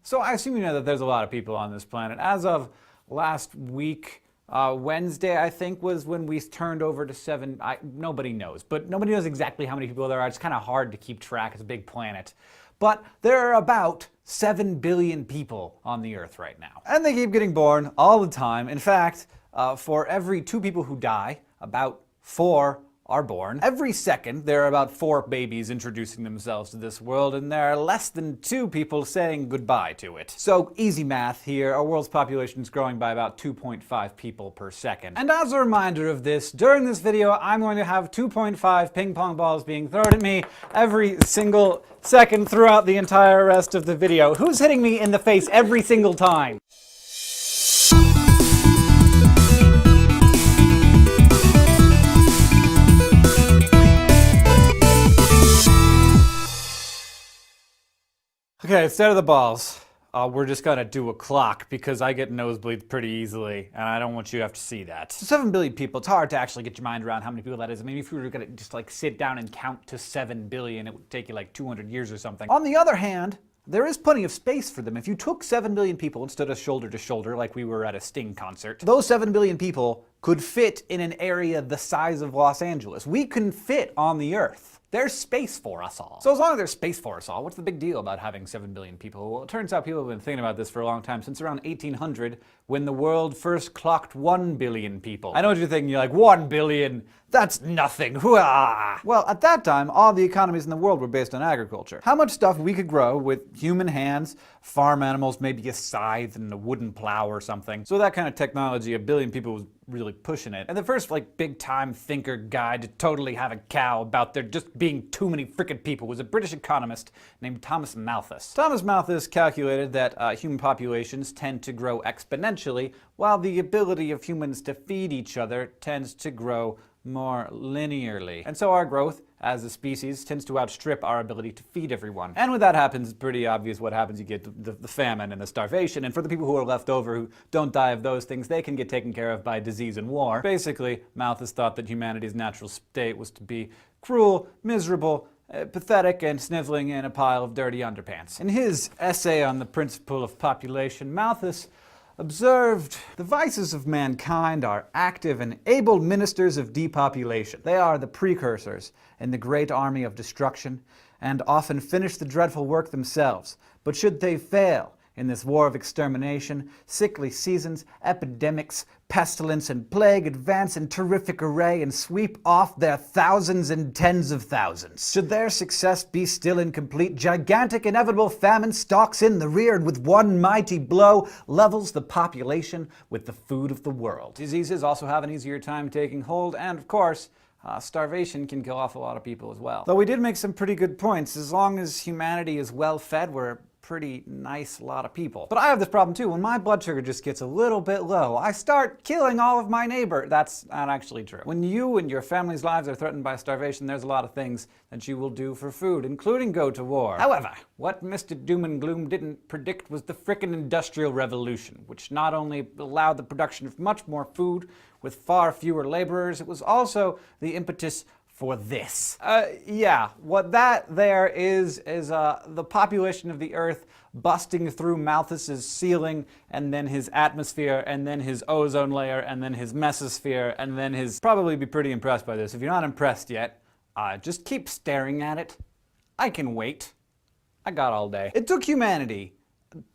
So I assume you know that there's a lot of people on this planet. As of last week, Wednesday, I think, was when we turned over to 7. Nobody knows, but nobody knows exactly how many people there are. It's kind of hard to keep track. It's a big planet. But there are about 7 billion people on the Earth right now. And they keep getting born all the time. In fact, for every 2 people who die, about 4 are born. Every second, there are about 4 babies introducing themselves to this world, and there are less than 2 people saying goodbye to it. So, easy math here, our world's population is growing by about 2.5 people per second. And as a reminder of this, during this video, I'm going to have 2.5 ping pong balls being thrown at me every single second throughout the entire rest of the video. Who's hitting me in the face every single time? Okay, instead of the balls, we're just gonna do a clock because I get nosebleeds pretty easily and I don't want you to have to see that. So 7 billion people, it's hard to actually get your mind around how many people that is. I mean, if you were gonna just like sit down and count to 7 billion, it would take you like 200 years or something. On the other hand, there is plenty of space for them. If you took 7 billion people and stood us shoulder to shoulder like we were at a Sting concert, those 7 billion people could fit in an area the size of Los Angeles. We can fit on the Earth. There's space for us all. So as long as there's space for us all, what's the big deal about having 7 billion people? Well, it turns out people have been thinking about this for a long time, since around 1800, when the world first clocked 1 billion people. I know what you're thinking, you're like, 1 billion? That's nothing, hoo-ah! Well, at that time, all the economies in the world were based on agriculture. How much stuff we could grow with human hands, farm animals, maybe a scythe and a wooden plow or something. So that kind of technology, 1 billion people was really pushing it. And the first big time thinker guy to totally have a cow about there just being too many frickin' people was a British economist named Thomas Malthus. Thomas Malthus calculated that human populations tend to grow exponentially, while the ability of humans to feed each other tends to grow more linearly. And so our growth as a species tends to outstrip our ability to feed everyone. And when that happens, it's pretty obvious what happens. You get the famine and the starvation, and for the people who are left over who don't die of those things, they can get taken care of by disease and war. Basically, Malthus thought that humanity's natural state was to be cruel, miserable, pathetic, and sniveling in a pile of dirty underpants. In his essay on the principle of population, Malthus observed, "The vices of mankind are active and able ministers of depopulation. They are the precursors in the great army of destruction, and often finish the dreadful work themselves. But should they fail in this war of extermination, sickly seasons, epidemics, pestilence, and plague advance in terrific array and sweep off their thousands and tens of thousands. Should their success be still incomplete, gigantic inevitable famine stalks in the rear and with one mighty blow levels the population with the food of the world." Diseases also have an easier time taking hold, and of course, starvation can kill off a lot of people as well. Though we did make some pretty good points. As long as humanity is well fed, we're a pretty nice lot of people. But I have this problem too. When my blood sugar just gets a little bit low, I start killing all of my neighbor. That's not actually true. When you and your family's lives are threatened by starvation, there's a lot of things that you will do for food, including go to war. However, what Mr. Doom and Gloom didn't predict was the frickin' Industrial Revolution, which not only allowed the production of much more food with far fewer laborers, it was also the impetus for this. Yeah, what that there is the population of the Earth busting through Malthus's ceiling, and then his atmosphere, and then his ozone layer, and then his mesosphere, and then his... Probably be pretty impressed by this. If you're not impressed yet, just keep staring at it. I can wait. I got all day. It took humanity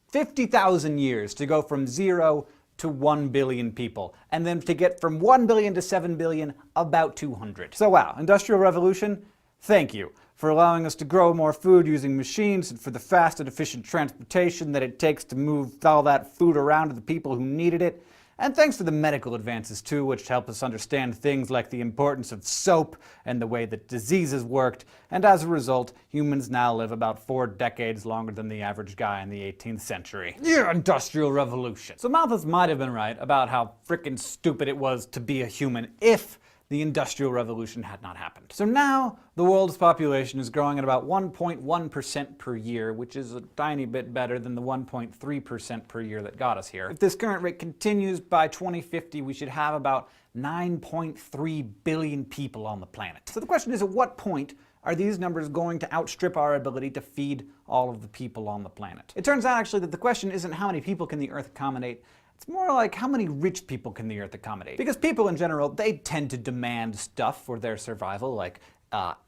50,000 years to go from 0 to 1 billion people, and then to get from 1 billion to 7 billion, about 200. So wow, Industrial Revolution, thank you for allowing us to grow more food using machines, and for the fast and efficient transportation that it takes to move all that food around to the people who needed it. And thanks for the medical advances too, which help us understand things like the importance of soap and the way that diseases worked, and as a result, humans now live about 4 decades longer than the average guy in the 18th century. Yeah, Industrial Revolution. So Malthus might have been right about how frickin' stupid it was to be a human if the Industrial Revolution had not happened. So now, the world's population is growing at about 1.1% per year, which is a tiny bit better than the 1.3% per year that got us here. If this current rate continues, by 2050 we should have about 9.3 billion people on the planet. So the question is, at what point are these numbers going to outstrip our ability to feed all of the people on the planet? It turns out actually that the question isn't how many people can the Earth accommodate, it's more like how many rich people can the Earth accommodate. Because people in general, they tend to demand stuff for their survival, like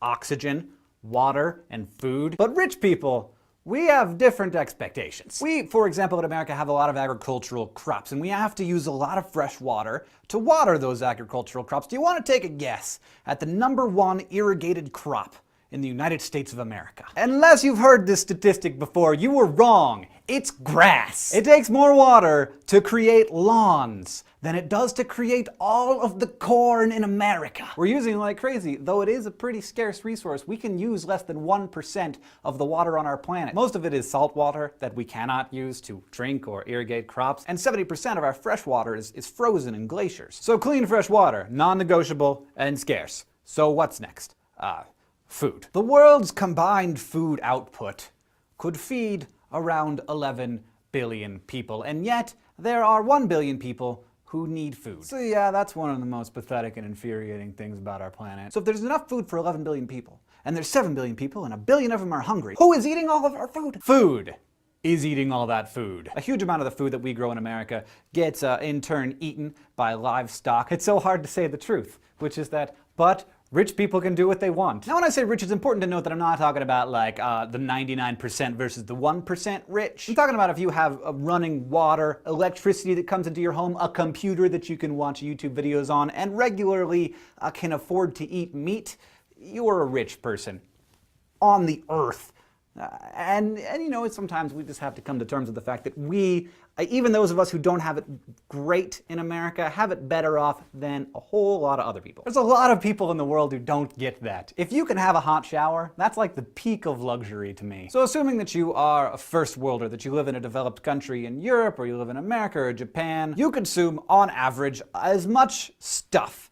oxygen, water, and food. But rich people, we have different expectations. We, for example, in America have a lot of agricultural crops, and we have to use a lot of fresh water to water those agricultural crops. Do you want to take a guess at the #1 irrigated crop in the United States of America? Unless you've heard this statistic before, you were wrong. It's grass. It takes more water to create lawns than it does to create all of the corn in America. We're using it like crazy. Though it is a pretty scarce resource, we can use less than 1% of the water on our planet. Most of it is salt water that we cannot use to drink or irrigate crops, and 70% of our fresh water is frozen in glaciers. So clean fresh water, non-negotiable and scarce. So what's next? Food. The world's combined food output could feed around 11 billion people, and yet there are 1 billion people who need food. So yeah, that's one of the most pathetic and infuriating things about our planet. So if there's enough food for 11 billion people, and there's 7 billion people, and 1 billion of them are hungry, who is eating all of our food? Food is eating all that food. A huge amount of the food that we grow in America gets in turn eaten by livestock. It's so hard to say the truth, which is that, but rich people can do what they want. Now when I say rich, it's important to note that I'm not talking about like the 99% versus the 1% rich. I'm talking about if you have running water, electricity that comes into your home, a computer that you can watch YouTube videos on, and regularly can afford to eat meat, you're a rich person on the earth. And you know, sometimes we just have to come to terms with the fact that we, even those of us who don't have it great in America, have it better off than a whole lot of other people. There's a lot of people in the world who don't get that. If you can have a hot shower, that's like the peak of luxury to me. So assuming that you are a first worlder, that you live in a developed country in Europe, or you live in America or Japan, you consume, on average, as much stuff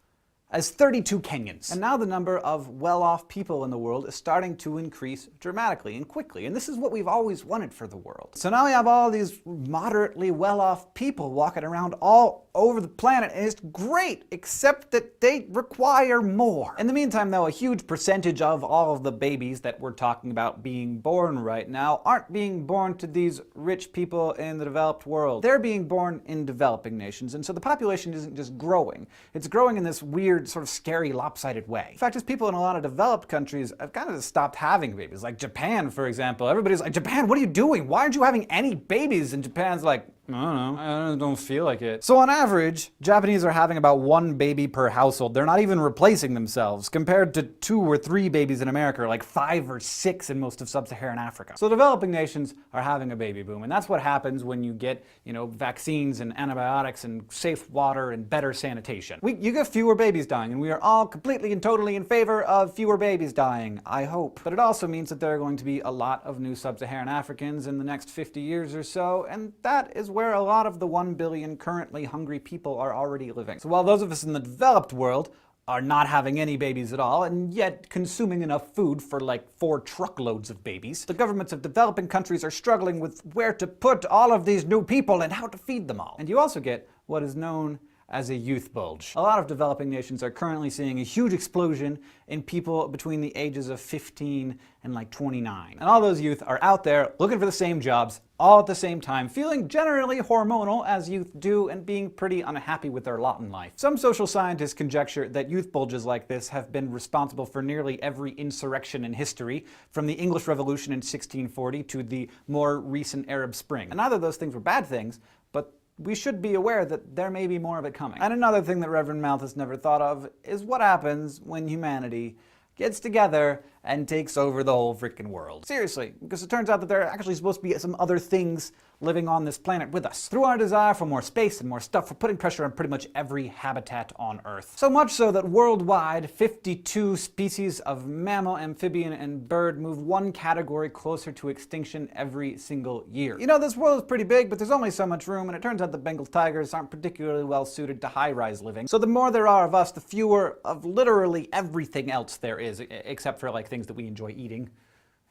as 32 Kenyans. And now the number of well-off people in the world is starting to increase dramatically and quickly. And this is what we've always wanted for the world. So now we have all these moderately well-off people walking around all over the planet, and it's great, except that they require more. In the meantime, though, a huge percentage of all of the babies that we're talking about being born right now aren't being born to these rich people in the developed world. They're being born in developing nations, and so the population isn't just growing. It's growing in this weird, sort of scary, lopsided way. In fact, as people in a lot of developed countries have kind of stopped having babies. Like Japan, for example. Everybody's like, Japan, what are you doing? Why aren't you having any babies? And Japan's like, I don't know, I don't feel like it. So on average, Japanese are having about 1 baby per household. They're not even replacing themselves, compared to 2 or 3 babies in America, or like 5 or 6 in most of sub-Saharan Africa. So developing nations are having a baby boom, and that's what happens when you get, vaccines and antibiotics and safe water and better sanitation. You get fewer babies dying, and we are all completely and totally in favor of fewer babies dying, I hope. But it also means that there are going to be a lot of new sub-Saharan Africans in the next 50 years or so, and that is where a lot of the 1 billion currently hungry people are already living. So while those of us in the developed world are not having any babies at all, and yet consuming enough food for like 4 truckloads of babies, the governments of developing countries are struggling with where to put all of these new people and how to feed them all. And you also get what is known as a youth bulge. A lot of developing nations are currently seeing a huge explosion in people between the ages of 15 and like 29. And all those youth are out there looking for the same jobs all at the same time, feeling generally hormonal as youth do and being pretty unhappy with their lot in life. Some social scientists conjecture that youth bulges like this have been responsible for nearly every insurrection in history, from the English Revolution in 1640 to the more recent Arab Spring. And neither of those things were bad things, but we should be aware that there may be more of it coming. And another thing that Reverend Malthus never thought of is what happens when humanity gets together and takes over the whole freaking world. Seriously, because it turns out that there are actually supposed to be some other things living on this planet with us. Through our desire for more space and more stuff, we're putting pressure on pretty much every habitat on Earth. So much so that worldwide, 52 species of mammal, amphibian, and bird move 1 category closer to extinction every single year. This world is pretty big, but there's only so much room, and it turns out the Bengal tigers aren't particularly well suited to high-rise living. So the more there are of us, the fewer of literally everything else there is, except for like things that we enjoy eating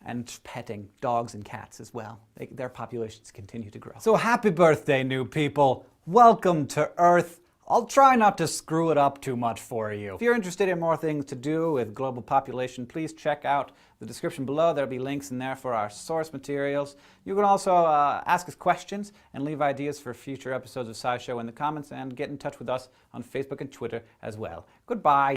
and petting, dogs and cats as well. Their populations continue to grow. So happy birthday, new people. Welcome to Earth. I'll try not to screw it up too much for you. If you're interested in more things to do with global population, please check out the description below. There'll be links in there for our source materials. You can also ask us questions and leave ideas for future episodes of SciShow in the comments, and get in touch with us on Facebook and Twitter as well. Goodbye.